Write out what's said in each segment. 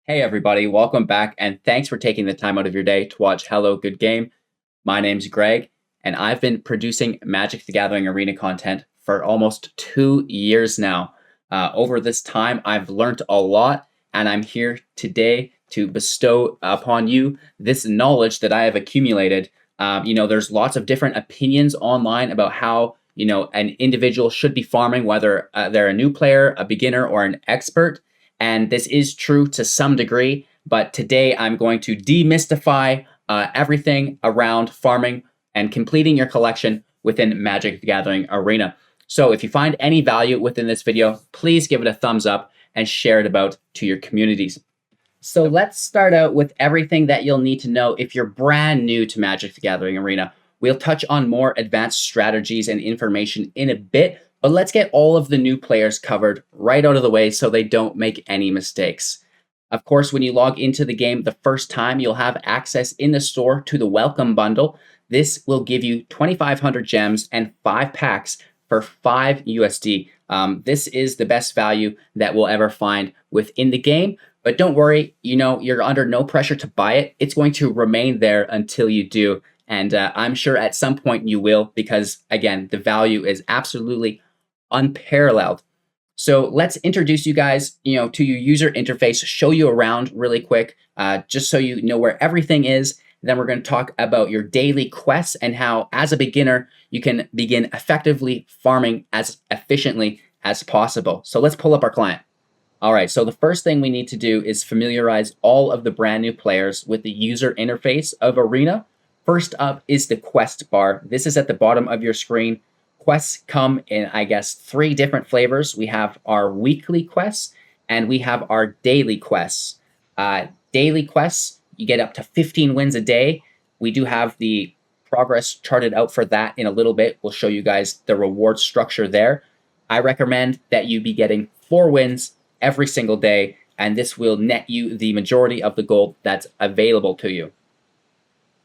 Hey everybody, welcome back and thanks for taking the time out of your day to watch Hello Good Game. My name's Greg and I've been producing Magic the Gathering Arena content for almost 2 years now. Over this time, I've learned a lot and I'm here today to bestow upon you this knowledge that I have accumulated. There's lots of different opinions online about how an individual should be farming, whether they're a new player, a beginner, or an expert. And this is true to some degree, but today I'm going to demystify everything around farming and completing your collection within Magic the Gathering Arena. So if you find any value within this video, please give it a thumbs up and share it about to your communities. So let's start out with everything that you'll need to know if you're brand new to Magic the Gathering Arena. We'll touch on more advanced strategies and information in a bit, but let's get all of the new players covered right out of the way so they don't make any mistakes. Of course, when you log into the game the first time, you'll have access in the store to the Welcome Bundle. This will give you 2,500 gems and 5 packs for 5 USD. This is the best value that we'll ever find within the game. But don't worry, you're under no pressure to buy it. It's going to remain there until you do. And I'm sure at some point you will, because again, the value is absolutely unparalleled. So let's introduce you guys, to your user interface, show you around really quick, just so you know where everything is. Then we're going to talk about your daily quests and how, as a beginner, you can begin effectively farming as efficiently as possible. So let's pull up our client. All right, so the first thing we need to do is familiarize all of the brand new players with the user interface of Arena. First up is the quest bar. This is at the bottom of your screen. Quests come in, 3 different flavors. We have our weekly quests and we have our daily quests. Daily quests, you get up to 15 wins a day. We do have the progress charted out for that in a little bit. We'll show you guys the reward structure there. I recommend that you be getting 4 wins every single day, and this will net you the majority of the gold that's available to you.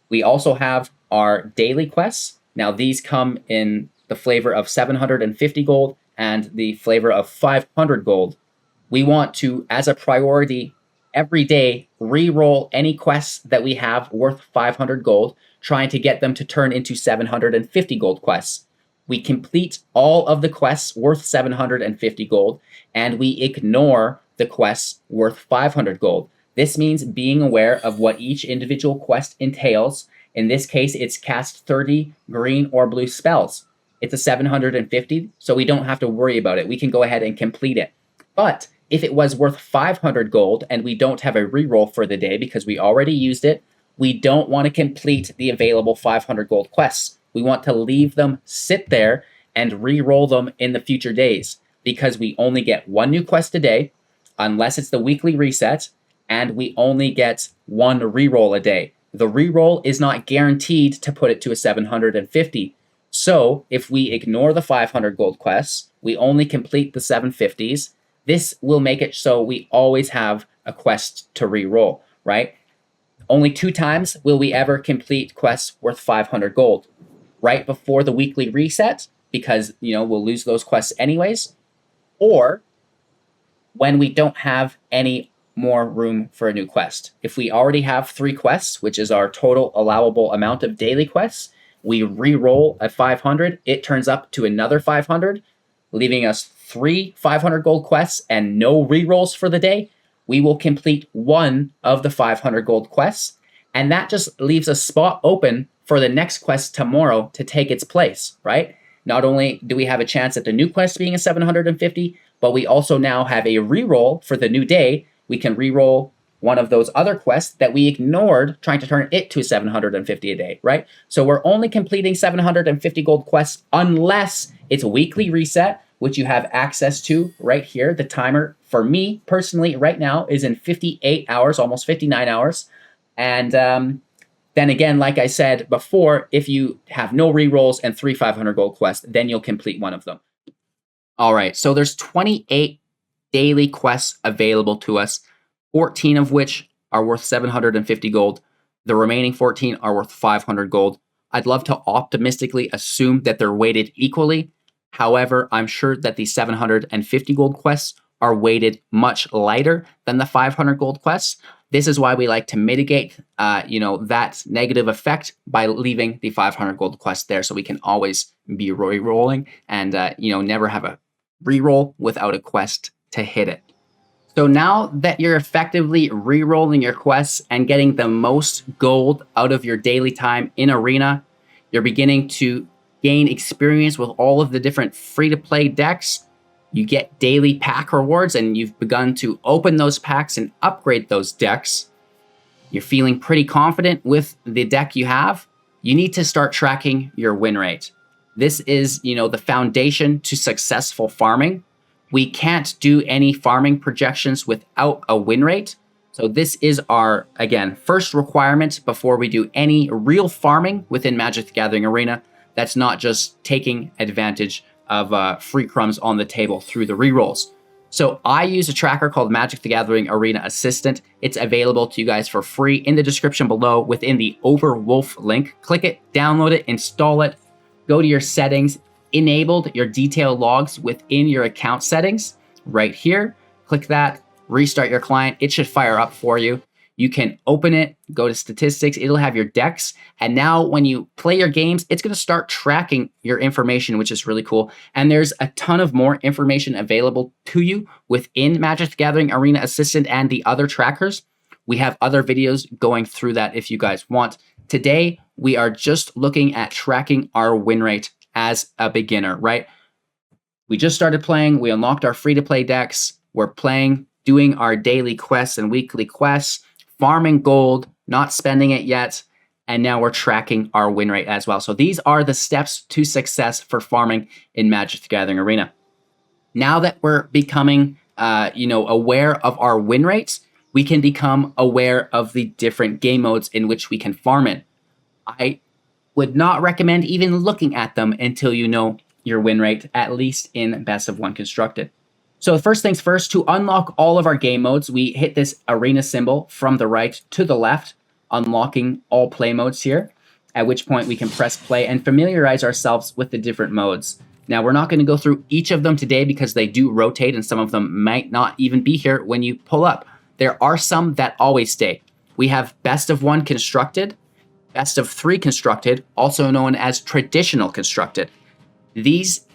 We also have our daily quests. Now these come in the flavor of 750 gold and the flavor of 500 gold. We want to, as a priority, every day re-roll any quests that we have worth 500 gold, trying to get them to turn into 750 gold quests. We complete all of the quests worth 750 gold, and we ignore the quests worth 500 gold. This means being aware of what each individual quest entails. In this case, it's cast 30 green or blue spells. It's a 750, so we don't have to worry about it. We can go ahead and complete it. But if it was worth 500 gold and we don't have a reroll for the day because we already used it, we don't want to complete the available 500 gold quests. We want to leave them sit there and re-roll them in the future days, because we only get 1 new quest a day, unless it's the weekly reset, and we only get 1 re-roll a day. The re-roll is not guaranteed to put it to a 750. So if we ignore the 500 gold quests, we only complete the 750s, this will make it so we always have a quest to re-roll, right? Only 2 times will we ever complete quests worth 500 gold. Right before the weekly reset, because we'll lose those quests anyways, or when we don't have any more room for a new quest. If we already have 3 quests, which is our total allowable amount of daily quests, we re-roll a 500, it turns up to another 500, leaving us 3 500 gold quests and no re-rolls for the day. We will complete 1 of the 500 gold quests, and that just leaves a spot open for the next quest tomorrow to take its place, right? Not only do we have a chance at the new quest being a 750, but we also now have a reroll for the new day. We can reroll one of those other quests that we ignored, trying to turn it to 750 a day, right? So we're only completing 750 gold quests unless it's a weekly reset, which you have access to right here. The timer for me personally right now is in 58 hours, almost 59 hours. And then again, like I said before, if you have no rerolls and 3 500 gold quests, then you'll complete 1 of them. All right, so there's 28 daily quests available to us, 14 of which are worth 750 gold. The remaining 14 are worth 500 gold. I'd love to optimistically assume that they're weighted equally. However, I'm sure that the 750 gold quests are weighted much lighter than the 500 gold quests. This is why we like to mitigate, that negative effect by leaving the 500 gold quest there, so we can always be re-rolling and, never have a re-roll without a quest to hit it. So now that you're effectively re-rolling your quests and getting the most gold out of your daily time in Arena, you're beginning to gain experience with all of the different free-to-play decks. You get daily pack rewards, and you've begun to open those packs and upgrade those decks. You're feeling pretty confident with the deck you have. You need to start tracking your win rate. This is, the foundation to successful farming. We can't do any farming projections without a win rate. So this is our, again, first requirement before we do any real farming within Magic the Gathering Arena. That's not just taking advantage of free crumbs on the table through the rerolls. So I use a tracker called Magic the Gathering Arena Assistant. It's available to you guys for free in the description below within the Overwolf link. Click it, download it, install it, go to your settings, enabled your detail logs within your account settings right here. Click that, restart your client. It should fire up for you. You can open it, go to statistics, it'll have your decks. And now when you play your games, it's going to start tracking your information, which is really cool. And there's a ton of more information available to you within Magic the Gathering Arena Assistant and the other trackers. We have other videos going through that if you guys want. Today, we are just looking at tracking our win rate as a beginner, right? We just started playing, we unlocked our free-to-play decks, we're playing, doing our daily quests and weekly quests, farming gold, not spending it yet, and now we're tracking our win rate as well. So these are the steps to success for farming in Magic the Gathering Arena. Now that we're becoming, aware of our win rates, we can become aware of the different game modes in which we can farm in. I would not recommend even looking at them until you know your win rate, at least in Best of 1 Constructed. So first things first, to unlock all of our game modes, we hit this arena symbol from the right to the left, unlocking all play modes here, at which point we can press play and familiarize ourselves with the different modes. Now, we're not going to go through each of them today because they do rotate and some of them might not even be here when you pull up. There are some that always stay. We have Best of 1 Constructed, Best of 3 Constructed, also known as Traditional Constructed. These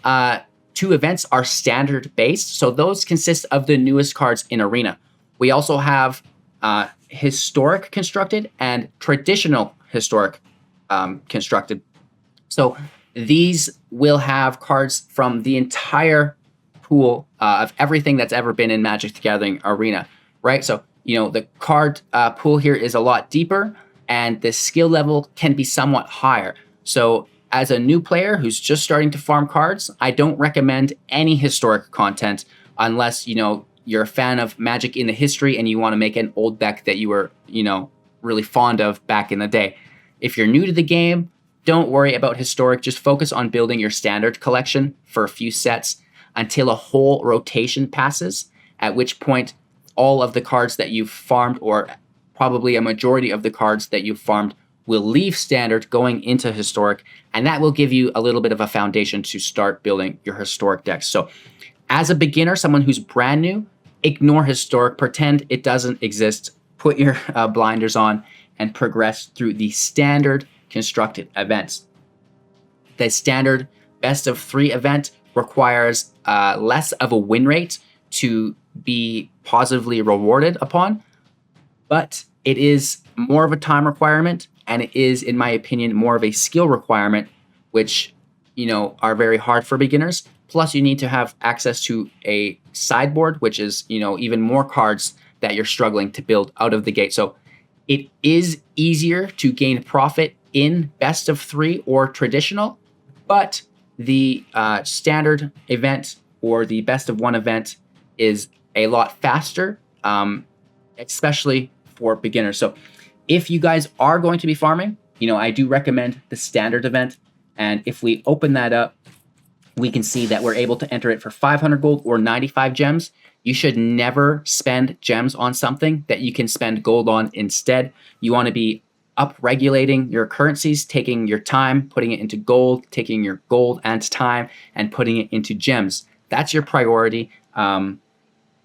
two events are standard based, so those consist of the newest cards in Arena. We also have Historic Constructed and Traditional Historic Constructed. So these will have cards from the entire pool of everything that's ever been in Magic the Gathering Arena, right? So, the card pool here is a lot deeper and the skill level can be somewhat higher. So as a new player who's just starting to farm cards, I don't recommend any historic content unless, you're a fan of Magic in the history and you want to make an old deck that you were, really fond of back in the day. If you're new to the game, don't worry about historic. Just focus on building your standard collection for a few sets until a whole rotation passes, at which point all of the cards that you've farmed, or probably a majority of the cards that you've farmed, will leave standard going into historic, and that will give you a little bit of a foundation to start building your historic decks. So as a beginner, someone who's brand new, ignore historic, pretend it doesn't exist, put your blinders on and progress through the standard constructed events. The standard Best of 3 event requires less of a win rate to be positively rewarded upon, but it is more of a time requirement, and it is, in my opinion, more of a skill requirement, which, are very hard for beginners. Plus, you need to have access to a sideboard, which is, even more cards that you're struggling to build out of the gate. So it is easier to gain profit in Best of 3 or Traditional, but the standard event or the Best of 1 event is a lot faster, especially for beginners. So if you guys are going to be farming, I do recommend the standard event. And if we open that up, we can see that we're able to enter it for 500 gold or 95 gems. You should never spend gems on something that you can spend gold on instead. You want to be up-regulating your currencies, taking your time, putting it into gold, taking your gold and time, and putting it into gems. That's your priority.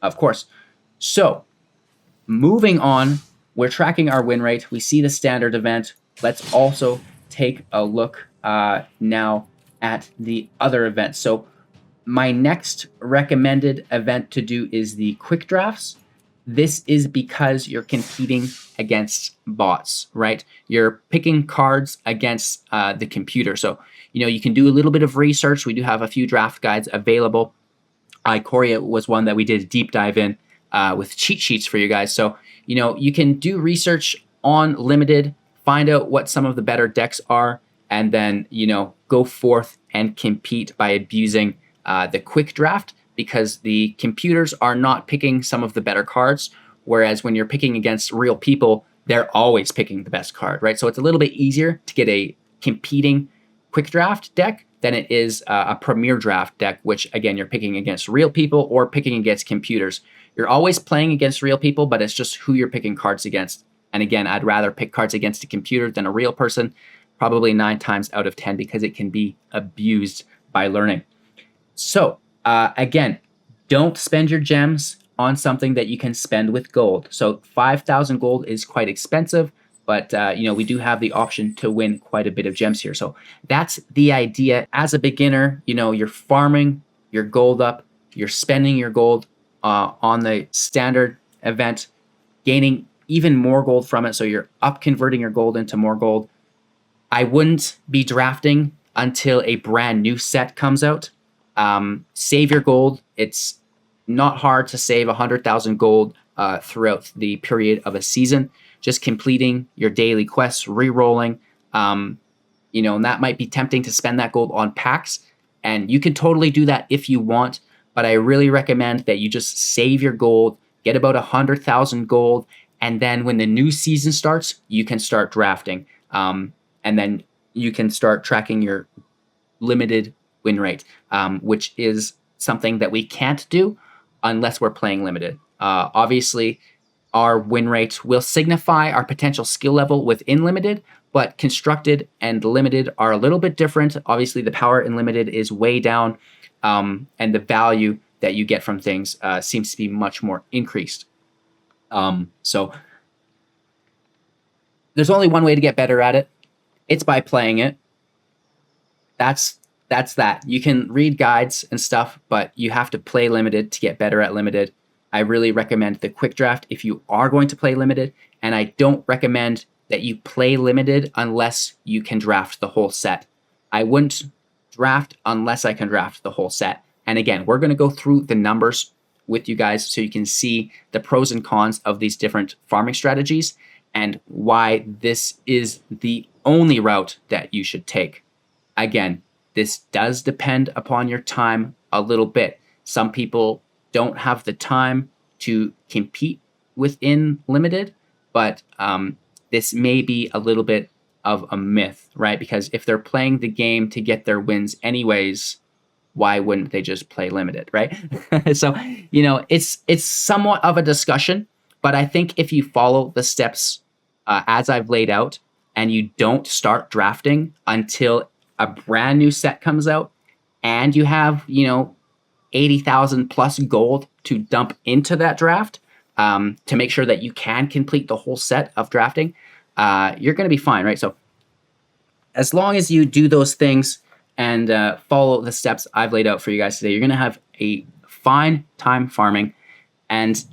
of course. So moving on, we're tracking our win rate. We see the standard event. Let's also take a look now at the other events. So my next recommended event to do is the quick drafts. This is because you're competing against bots, right? You're picking cards against the computer. So, you can do a little bit of research. We do have a few draft guides available. IKORIA was one that we did a deep dive in with cheat sheets for you guys. So, you can do research on limited, find out what some of the better decks are, and then, go forth and compete by abusing the quick draft, because the computers are not picking some of the better cards. Whereas when you're picking against real people, they're always picking the best card, right? So it's a little bit easier to get a competing quick draft deck than it is a premier draft deck, which again, you're picking against real people or picking against computers. You're always playing against real people, but it's just who you're picking cards against. And again, I'd rather pick cards against a computer than a real person, probably 9 times out of 10, because it can be abused by learning. So again, don't spend your gems on something that you can spend with gold. So 5,000 gold is quite expensive, but we do have the option to win quite a bit of gems here. So that's the idea. As a beginner, you're farming your gold up, you're spending your gold on the standard event, gaining even more gold from it. So you're up converting your gold into more gold. I wouldn't be drafting until a brand new set comes out. Save your gold. It's not hard to save 100,000 gold throughout the period of a season. Just completing your daily quests, re-rolling, and that might be tempting to spend that gold on packs, and you can totally do that if you want, but I really recommend that you just save your gold, get about 100,000 gold, and then when the new season starts, you can start drafting, and then you can start tracking your limited win rate, which is something that we can't do unless we're playing limited. Obviously, our win rate will signify our potential skill level within limited, but constructed and limited are a little bit different. Obviously, the power in limited is way down, and the value that you get from things seems to be much more increased. So there's only one way to get better at it. It's by playing it. That's that. You can read guides and stuff, but you have to play limited to get better at limited. I really recommend the quick draft if you are going to play limited, and I don't recommend that you play limited unless you can draft the whole set. I wouldn't draft unless I can draft the whole set. And again, we're going to go through the numbers with you guys so you can see the pros and cons of these different farming strategies and why this is the only route that you should take. Again, this does depend upon your time a little bit. Some people don't have the time to compete within limited, but this may be a little bit of a myth, right? Because if they're playing the game to get their wins anyways, why wouldn't they just play limited, right? So, it's somewhat of a discussion, but I think if you follow the steps as I've laid out and you don't start drafting until a brand new set comes out and you have, 80,000 plus gold to dump into that draft to make sure that you can complete the whole set of drafting, you're going to be fine, right? So as long as you do those things and follow the steps I've laid out for you guys today, you're going to have a fine time farming. And,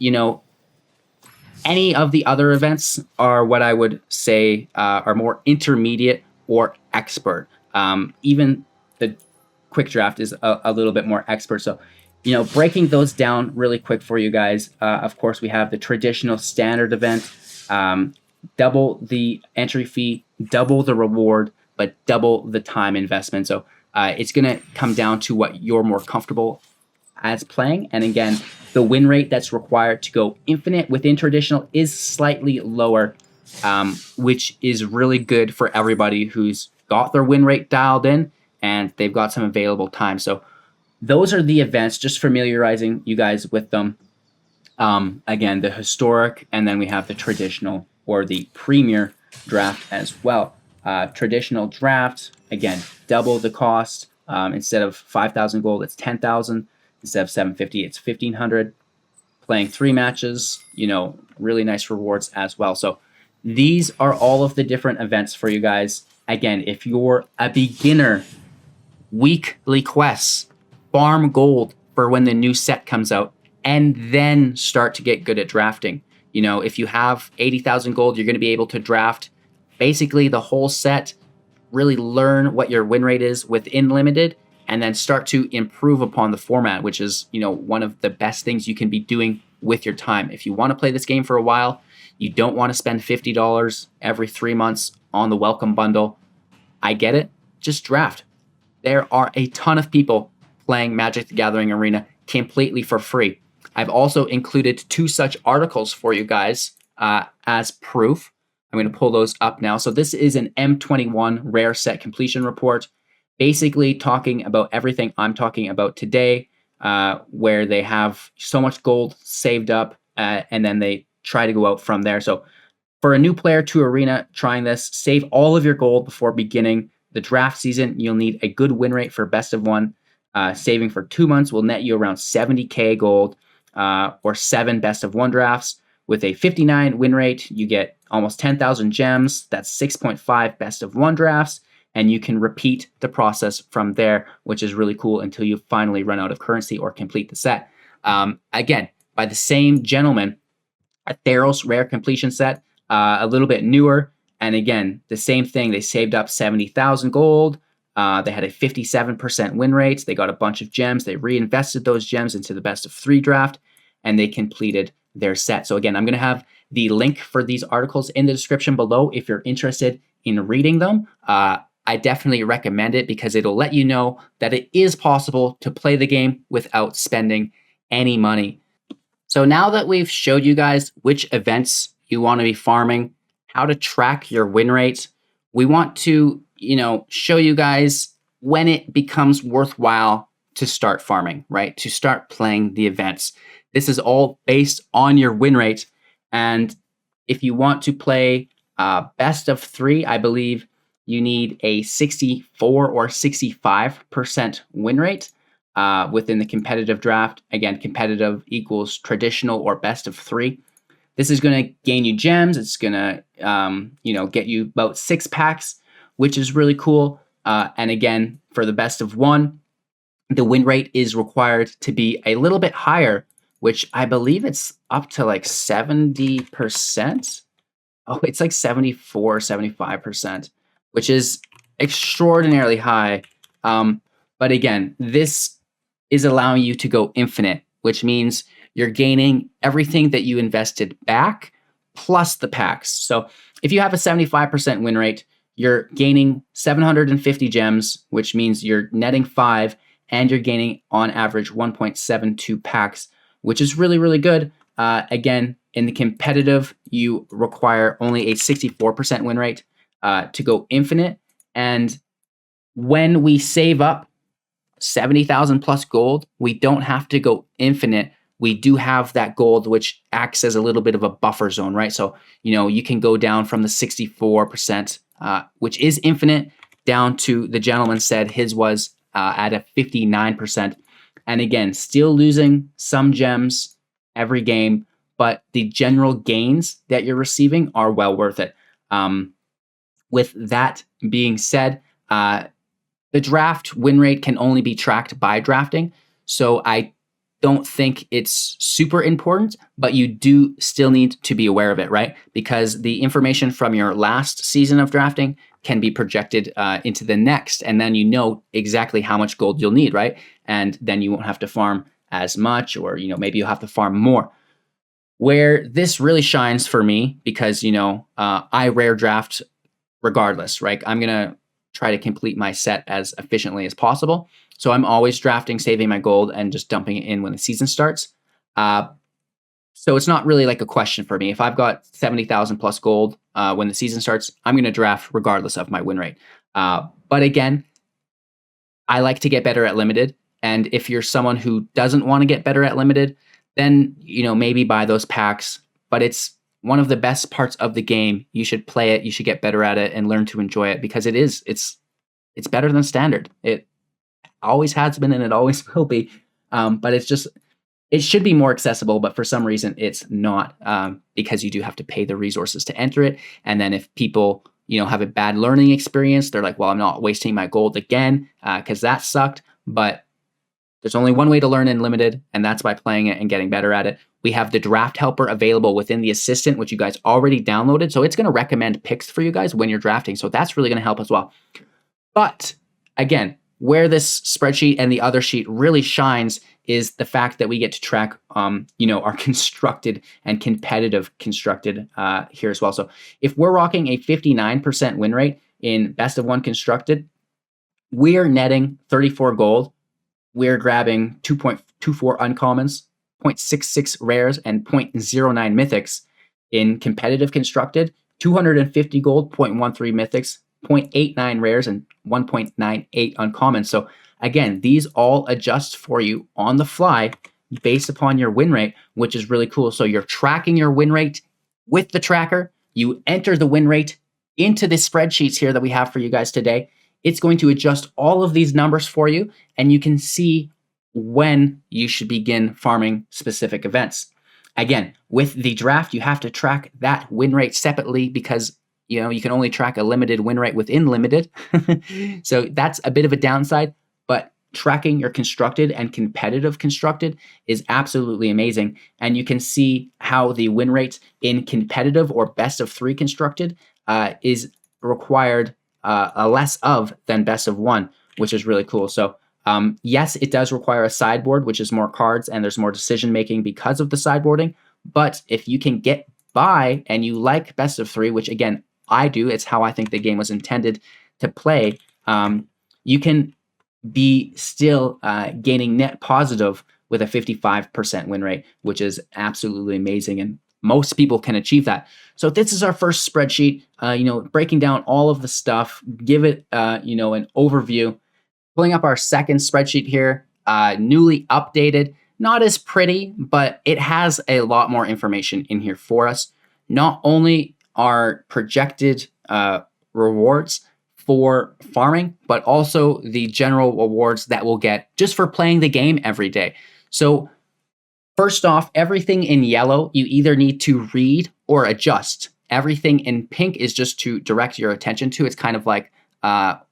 any of the other events are what I would say are more intermediate or expert. Even the quick draft is a little bit more expert. So, breaking those down really quick for you guys. Of course, we have the traditional standard event, double the entry fee, double the reward, but double the time investment. So it's going to come down to what you're more comfortable as playing. And again, the win rate that's required to go infinite within traditional is slightly lower, which is really good for everybody who's got their win rate dialed in and they've got some available time. So those are the events, just familiarizing you guys with them. Again, the historic, and then we have the traditional or the premier draft as well. Traditional draft, again, double the cost. Instead of 5,000 gold, it's 10,000. Instead of 750, it's 1,500. playing 3 matches, really nice rewards as well. So these are all of the different events for you guys. Again, if you're a beginner, weekly quests, farm gold for when the new set comes out, and then start to get good at drafting. If you have 80,000 gold, you're going to be able to draft basically the whole set, really learn what your win rate is within limited, and then start to improve upon the format, which is, one of the best things you can be doing with your time. If you want to play this game for a while, you don't want to spend $50 every 3 months on the welcome bundle. I get it. Just draft. There are a ton of people playing Magic the Gathering Arena completely for free. I've also included 2 such articles for you guys as proof. I'm going to pull those up now. So this is an M21 rare set completion report, basically talking about everything I'm talking about today, where they have so much gold saved up, and then they try to go out from there. So for a new player to Arena trying this, save all of your gold before beginning the draft season. You'll need a good win rate for best of 1. Saving for 2 months will net you around 70k gold, or 7 best of 1 drafts. With a 59 win rate, you get almost 10,000 gems. That's 6.5 best of 1 drafts. And you can repeat the process from there, which is really cool until you finally run out of currency or complete the set. Again, by the same gentleman, a Theros rare completion set, a little bit newer. And again, the same thing. They saved up 70,000 gold. They had a 57% win rate. They got a bunch of gems. They reinvested those gems into the best of 3 draft, and they completed their set. So again, I'm going to have the link for these articles in the description below if you're interested in reading them. I definitely recommend it because it'll let you know that it is possible to play the game without spending any money. So now that we've showed you guys which events you want to be farming, how to track your win rates, we want to, show you guys when it becomes worthwhile to start farming, right? To start playing the events. This is all based on your win rate. And if you want to play best of 3, I believe you need a 64 or 65% win rate within the competitive draft. Again, competitive equals traditional or best of 3. This is going to gain you gems. It's going to, get you about 6 packs, which is really cool. And again, for the best of 1, the win rate is required to be a little bit higher, which I believe it's up to like 70%. Oh, it's like 74, 75%, which is extraordinarily high. But again, this is allowing you to go infinite, which means you're gaining everything that you invested back plus the packs. So if you have a 75% win rate, you're gaining 750 gems, which means you're netting 5, and you're gaining on average 1.72 packs, which is really, really good. Again, in the competitive, you require only a 64% win rate to go infinite. And when we save up 70,000 plus gold, we don't have to go infinite. We do have that gold, which acts as a little bit of a buffer zone, right? So, you can go down from the 64%, which is infinite, down to, the gentleman said his was at a 59%. And again, still losing some gems every game, but the general gains that you're receiving are well worth it. With that being said, the draft win rate can only be tracked by drafting. So I don't think it's super important, but you do still need to be aware of it, right? Because the information from your last season of drafting can be projected into the next, and then you know exactly how much gold you'll need, right? And then you won't have to farm as much, or maybe you'll have to farm more. Where this really shines for me, because I rare draft regardless, right? I'm gonna try to complete my set as efficiently as possible. So I'm always drafting, saving my gold, and just dumping it in when the season starts. So it's not really like a question for me. If I've got 70,000 plus gold when the season starts, I'm going to draft regardless of my win rate. But again, I like to get better at limited. And if you're someone who doesn't want to get better at limited, then maybe buy those packs. But it's one of the best parts of the game. You should play it. You should get better at it and learn to enjoy it, because it's better than standard. It always has been, and it always will be. But it's just It should be more accessible, but for some reason it's not, because you do have to pay the resources to enter it. And then if people, have a bad learning experience, they're like, well, I'm not wasting my gold again, because that sucked. But there's only one way to learn in limited, and that's by playing it and getting better at it. We have the draft helper available within the assistant, which you guys already downloaded. So it's going to recommend picks for you guys when you're drafting. So that's really going to help as well. But again, where this spreadsheet and the other sheet really shines is the fact that we get to track, our constructed and competitive constructed here as well. So if we're rocking a 59% win rate in best of one constructed, we are netting 34 gold. We're grabbing 2.24 uncommons, 0.66 rares, and 0.09 mythics. In competitive constructed, 250 gold, 0.13 mythics, 0.89 rares, and 1.98 uncommons. So again, these all adjust for you on the fly based upon your win rate, which is really cool. So you're tracking your win rate with the tracker. You enter the win rate into the spreadsheets here that we have for you guys today. It's going to adjust all of these numbers for you, and you can see when you should begin farming specific events. Again, with the draft, you have to track that win rate separately because you can only track a limited win rate within limited. So that's a bit of a downside, but tracking your constructed and competitive constructed is absolutely amazing. And you can see how the win rate in competitive or best of 3 constructed is required a less of than best of 1, which is really cool. So yes, it does require a sideboard, which is more cards and there's more decision making because of the sideboarding. But if you can get by and you like best of 3, which again, I do, it's how I think the game was intended to play, you can be still gaining net positive with a 55% win rate, which is absolutely amazing. And most people can achieve that. So this is our first spreadsheet, breaking down all of the stuff, give it, an overview. Pulling up our second spreadsheet here, newly updated, not as pretty, but it has a lot more information in here for us. Not only are projected rewards for farming, but also the general rewards that we'll get just for playing the game every day. So first off, everything in yellow, you either need to read or adjust. Everything in pink is just to direct your attention to. It's kind of like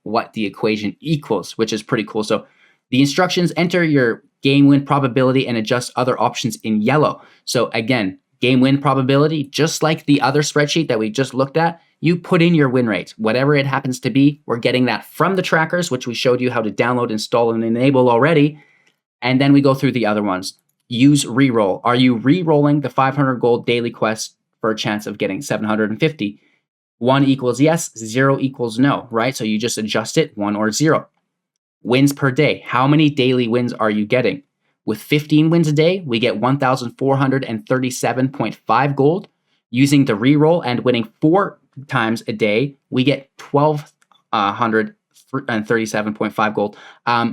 what the equation equals, which is pretty cool. So the instructions: enter your game win probability and adjust other options in yellow. So again, game win probability, just like the other spreadsheet that we just looked at, you put in your win rate, whatever it happens to be. We're getting that from the trackers, which we showed you how to download, install, and enable already. And then we go through the other ones. Use reroll. Are you re-rolling the 500 gold daily quest for a chance of getting 750? 1 equals yes, 0 equals no, right? So you just adjust it, 1 or 0. Wins per day. How many daily wins are you getting? With 15 wins a day, we get 1,437.5 gold. Using the reroll and winning 4 times a day, we get 1,237.5 gold.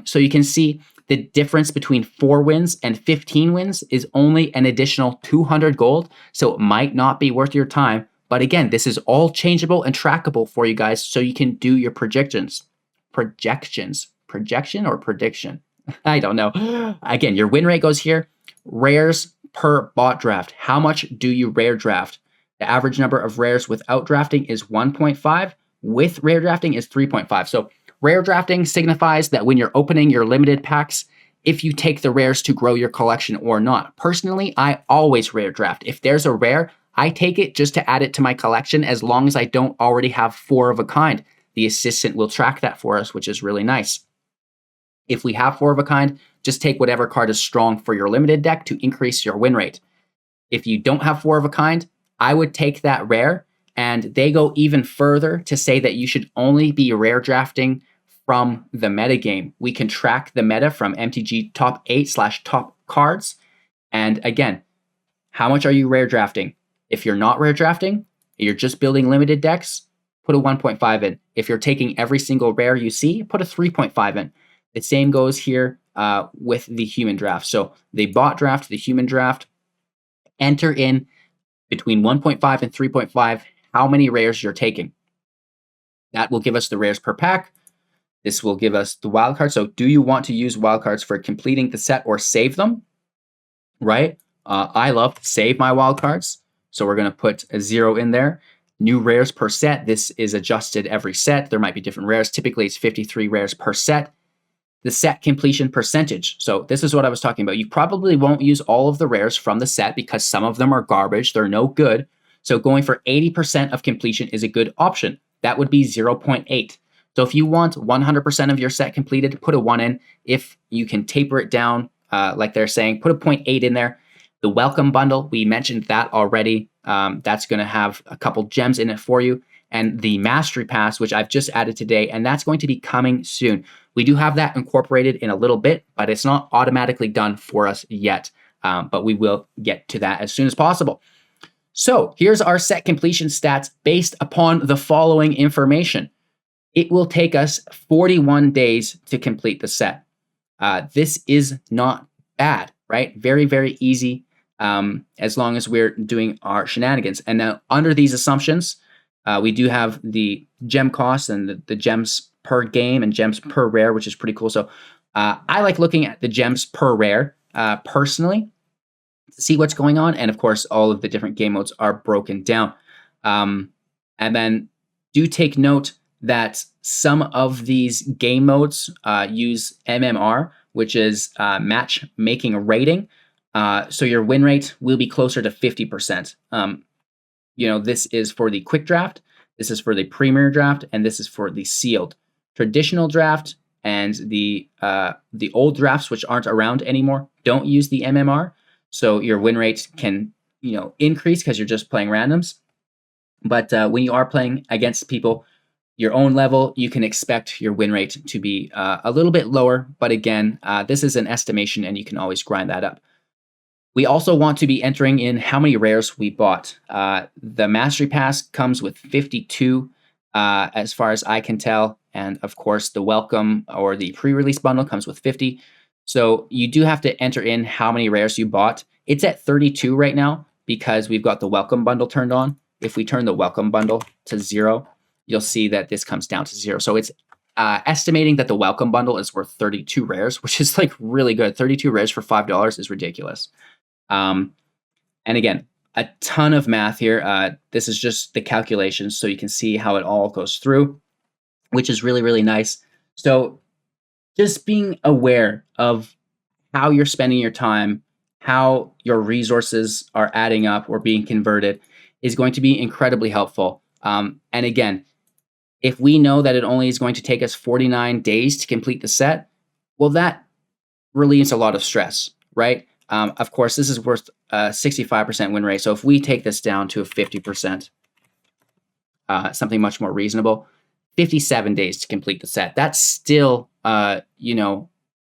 So you can see the difference between 4 wins and 15 wins is only an additional 200 gold. So it might not be worth your time. But again, this is all changeable and trackable for you guys, so you can do your projections. Projection or prediction? I don't know. Again, your win rate goes here. Rares per bot draft. How much do you rare draft? The average number of rares without drafting is 1.5. With rare drafting is 3.5. So rare drafting signifies that when you're opening your limited packs, if you take the rares to grow your collection or not. Personally, I always rare draft. If there's a rare, I take it just to add it to my collection as long as I don't already have 4 of a kind. The assistant will track that for us, which is really nice. If we have 4 of a kind, just take whatever card is strong for your limited deck to increase your win rate. If you don't have 4 of a kind, I would take that rare, and they go even further to say that you should only be rare drafting from the metagame. We can track the meta from MTG top 8/top cards. And again, how much are you rare drafting? If you're not rare drafting, you're just building limited decks, put a 1.5 in. If you're taking every single rare you see, put a 3.5 in. The same goes here with the human draft. So the bot draft, the human draft, enter in between 1.5 and 3.5 how many rares you're taking. That will give us the rares per pack. This will give us the wildcards. So do you want to use wildcards for completing the set or save them? right? I love save my wildcards. So we're going to put a 0 in there. New rares per set. This is adjusted every set. There might be different rares. Typically, it's 53 rares per set. The set completion percentage. So this is what I was talking about. You probably won't use all of the rares from the set because some of them are garbage. They're no good. So going for 80% of completion is a good option. That would be 0.8. So if you want 100% of your set completed, put a 1 in. If you can taper it down, like they're saying, put a 0.8 in there. The welcome bundle, we mentioned that already. That's going to have a couple gems in it for you. And the mastery pass, which I've just added today, and that's going to be coming soon. We do have that incorporated in a little bit, but it's not automatically done for us yet. But we will get to that as soon as possible. So here's our set completion stats based upon the following information. It will take us 41 days to complete the set. This is not bad, right? Very, very easy as long as we're doing our shenanigans. And now under these assumptions, we do have the gem cost and the gems per game and gems per rare, which is pretty cool. So I like looking at the gems per rare personally to see what's going on. And of course, all of the different game modes are broken down. And then do take note that some of these game modes use MMR, which is matchmaking rating. So your win rate will be closer to 50%. This is for the quick draft, this is for the premier draft, and this is for the sealed. Traditional draft and the old drafts, which aren't around anymore, don't use the MMR. So your win rate can increase because you're just playing randoms. But when you are playing against people your own level, you can expect your win rate to be a little bit lower. But again, this is an estimation and you can always grind that up. We also want to be entering in how many rares we bought. The Mastery Pass comes with 52 as far as I can tell. And of course, the Welcome or the pre-release bundle comes with 50. So you do have to enter in how many rares you bought. It's at 32 right now because we've got the Welcome bundle turned on. If we turn the Welcome bundle to 0, you'll see that this comes down to 0. So it's estimating that the Welcome bundle is worth 32 rares, which is like really good. 32 rares for $5 is ridiculous. And again, a ton of math here. This is just the calculations so you can see how it all goes through, which is really, really nice. So just being aware of how you're spending your time, how your resources are adding up or being converted is going to be incredibly helpful. And again, if we know that it only is going to take us 49 days to complete the set, well, that relieves a lot of stress, right? Of course, this is worth a 65% win rate. So if we take this down to a 50%, something much more reasonable, 57 days to complete the set. That's still,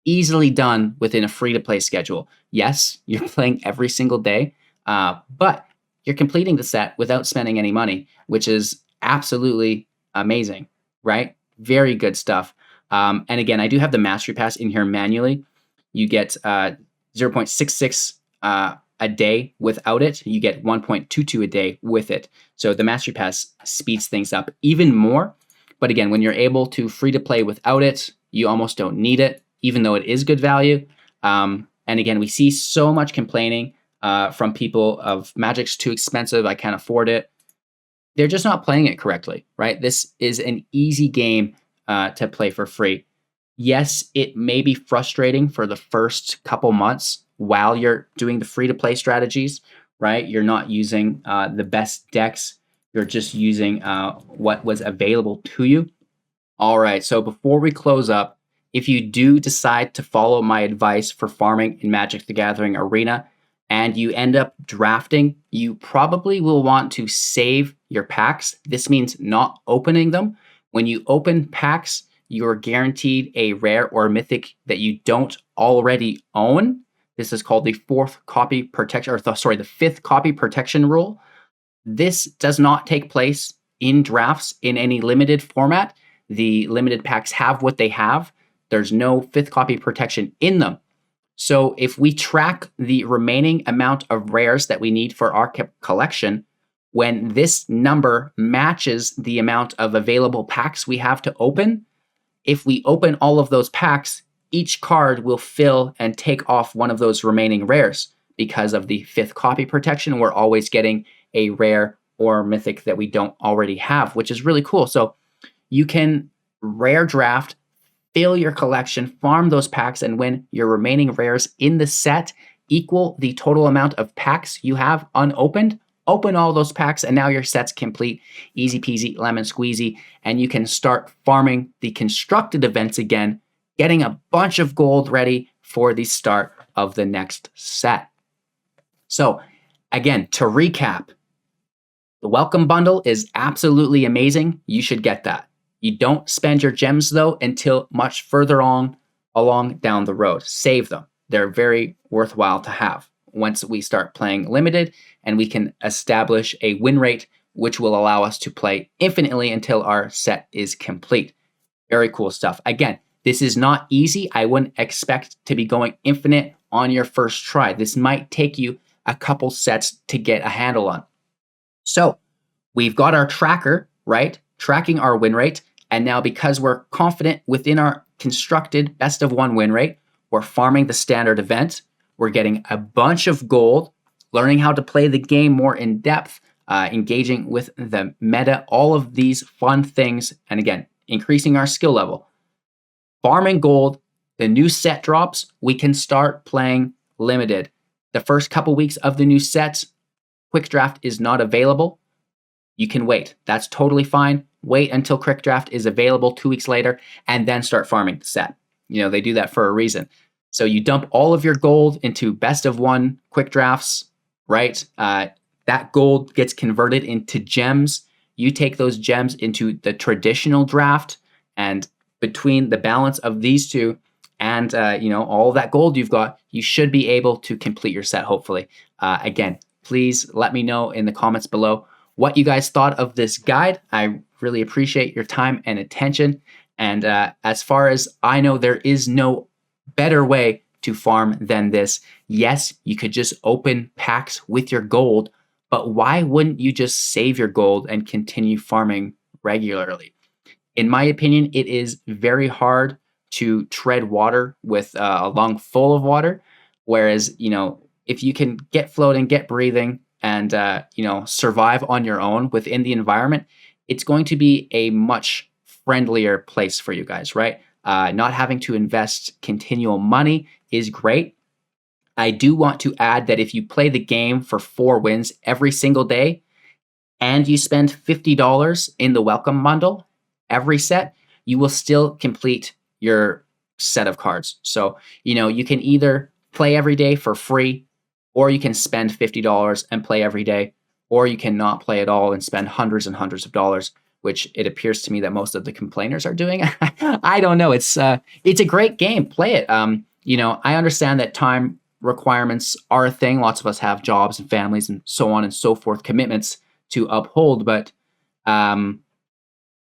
easily done within a free-to-play schedule. Yes, you're playing every single day, but you're completing the set without spending any money, which is absolutely amazing, right? Very good stuff. And again, I do have the Mastery Pass in here manually. You get 0.66 a day without it. You get 1.22 a day with it. So the Mastery Pass speeds things up even more. But again, when you're able to free to play without it, you almost don't need it, even though it is good value. And again, we see so much complaining from people of Magic's too expensive, I can't afford it. They're just not playing it correctly, right? This is an easy game to play for free. Yes, it may be frustrating for the first couple months while you're doing the free-to-play strategies, right? You're not using the best decks. You're just using what was available to you. All right, so before we close up, if you do decide to follow my advice for farming in Magic the Gathering Arena and you end up drafting, you probably will want to save your packs. This means not opening them. When you open packs, you're guaranteed a rare or mythic that you don't already own. This is called the fifth copy protection rule. This does not take place in drafts in any limited format. The limited packs have what they have. There's no fifth copy protection in them. So if we track the remaining amount of rares that we need for our collection, when this number matches the amount of available packs we have to open, if we open all of those packs, each card will fill and take off one of those remaining rares. because of the 5th copy protection. We're always getting a rare or mythic that we don't already have, which is really cool. So you can rare draft, fill your collection, farm those packs, and when your remaining rares in the set equal the total amount of packs you have unopened, open all those packs, and now your set's complete. Easy peasy, lemon squeezy, and you can start farming the constructed events again, getting a bunch of gold ready for the start of the next set. So again, to recap, the welcome bundle is absolutely amazing. You should get that. You don't spend your gems though until much further along down the road. Save them. They're very worthwhile to have once we start playing limited and we can establish a win rate which will allow us to play infinitely until our set is complete. Very cool stuff. Again, this is not easy. I wouldn't expect to be going infinite on your first try. This might take you a couple sets to get a handle on. So we've got our tracker, right? Tracking our win rate. And now because we're confident within our constructed best of 1 win rate, we're farming the standard event. We're getting a bunch of gold, learning how to play the game more in depth, engaging with the meta, all of these fun things. And again, increasing our skill level. Farming gold, the new set drops, we can start playing limited. The first couple weeks of the new sets, quick draft is not available. You can wait. That's totally fine. Wait until quick draft is available 2 weeks later and then start farming the set. You know, they do that for a reason. So you dump all of your gold into best of 1 quick drafts, right? That gold gets converted into gems. You take those gems into the traditional draft, and between the balance of these two and all of that gold you've got, you should be able to complete your set, hopefully. Again, please let me know in the comments below what you guys thought of this guide. I really appreciate your time and attention. And as far as I know, there is no better way to farm than this. Yes, you could just open packs with your gold, but why wouldn't you just save your gold and continue farming regularly? In my opinion, it is very hard to tread water with a lung full of water. Whereas, if you can get floating, get breathing, and survive on your own within the environment, it's going to be a much friendlier place for you guys, right? Not having to invest continual money is great. I do want to add that if you play the game for 4 wins every single day and you spend $50 in the welcome bundle every set, you will still complete your set of cards. So, you can either play every day for free, or you can spend $50 and play every day, or you can not play at all and spend hundreds and hundreds of dollars, which it appears to me that most of the complainers are doing. I don't know. It's a great game. Play it. I understand that time requirements are a thing. Lots of us have jobs and families and so on and so forth, commitments to uphold, but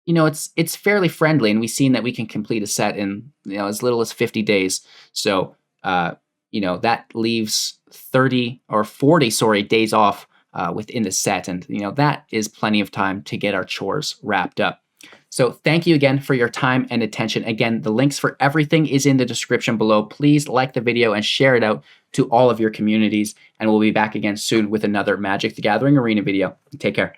it's fairly friendly, and we've seen that we can complete a set in as little as 50 days. So that leaves 30 or 40 days off within the set, and that is plenty of time to get our chores wrapped up. So thank you again for your time and attention. Again, the links for everything is in the description below. Please like the video and share it out to all of your communities, and we'll be back again soon with another Magic the Gathering Arena video. Take care.